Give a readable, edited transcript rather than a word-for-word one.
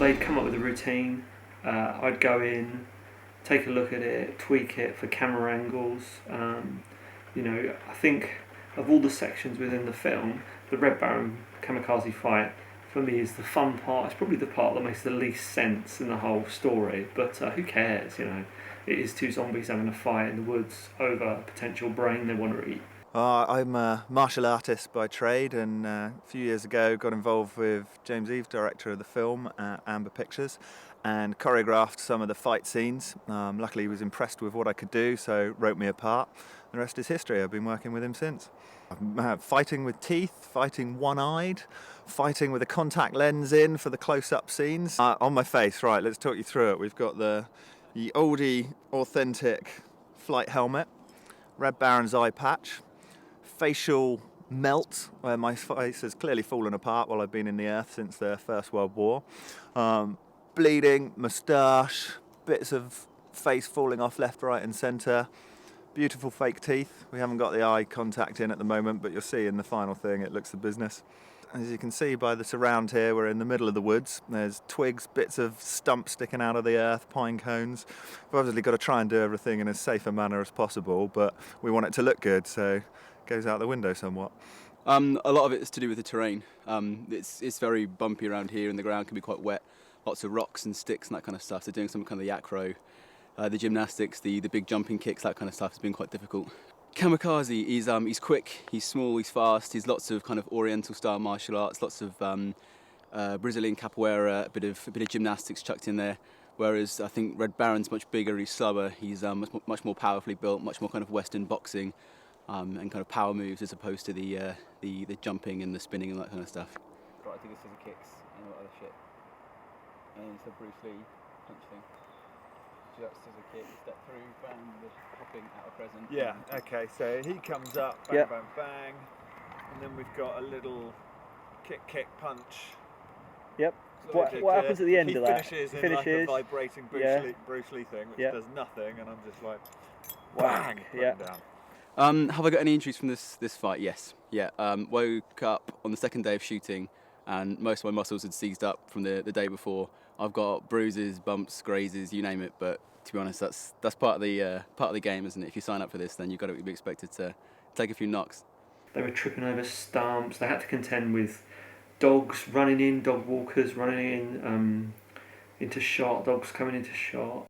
they'd come up with a routine. I'd go in, take a look at it, tweak it for camera angles. I think of all the sections within the film, the Red Baron kamikaze fight for me is the fun part. It's probably the part that makes the least sense in the whole story, but who cares, It is two zombies having a fight in the woods over a potential brain they want to eat. I'm a martial artist by trade, and a few years ago got involved with James Eve, director of the film, at Amber Pictures, and choreographed some of the fight scenes. Luckily he was impressed with what I could do, so wrote me a part. The rest is history. I've been working with him since. Fighting with teeth, fighting one-eyed, fighting with a contact lens in for the close-up scenes. On my face, right, let's talk you through it. We've got the oldie, authentic flight helmet, Red Baron's eye patch, facial melt, where my face has clearly fallen apart while I've been in the earth since the First World War. Bleeding, moustache, bits of face falling off left, right and centre. Beautiful fake teeth. We haven't got the eye contact in at the moment, but you'll see in the final thing it looks the business. As you can see by the surround here, we're in the middle of the woods. There's twigs, bits of stump sticking out of the earth, pine cones. We've obviously got to try and do everything in as safe a manner as possible, but we want it to look good, so it goes out the window somewhat. A lot of it is to do with the terrain. It's very bumpy around here, and the ground can be quite wet. Lots of rocks and sticks and that kind of stuff. So doing some kind of the acro, the gymnastics, the big jumping kicks, that kind of stuff has been quite difficult. Kamikaze, he's quick, he's small, he's fast, he's lots of kind of oriental style martial arts, lots of Brazilian capoeira, a bit of gymnastics chucked in there. Whereas I think Red Baron's much bigger, he's slower, he's much more powerfully built, much more kind of Western boxing and kind of power moves as opposed to the jumping and the spinning and that kind of stuff. Right, I do the scissor kicks and all that other shit. And then it's a Bruce Lee punch thing. Do that scissor kick, step through, bang, the hopping out of present. Yeah, okay, so he comes up, bang, Yep. bang, bang, and then we've got a little kick, punch. Yep. So What happens at the end of that? Finishes in Finishes. like a vibrating Bruce Lee thing, which Yeah. does nothing, and I'm just like, Whack, bang, yeah. put him down. Have I got any injuries from this fight? Yes. Yeah. Woke up on the second day of shooting, and most of my muscles had seized up from the day before. I've got bruises, bumps, grazes, you name it. But to be honest, that's part of the game, isn't it? If you sign up for this, then you've got to be expected to take a few knocks. They were tripping over stumps. They had to contend with dogs running in, dog walkers running in into shot, dogs coming into shot.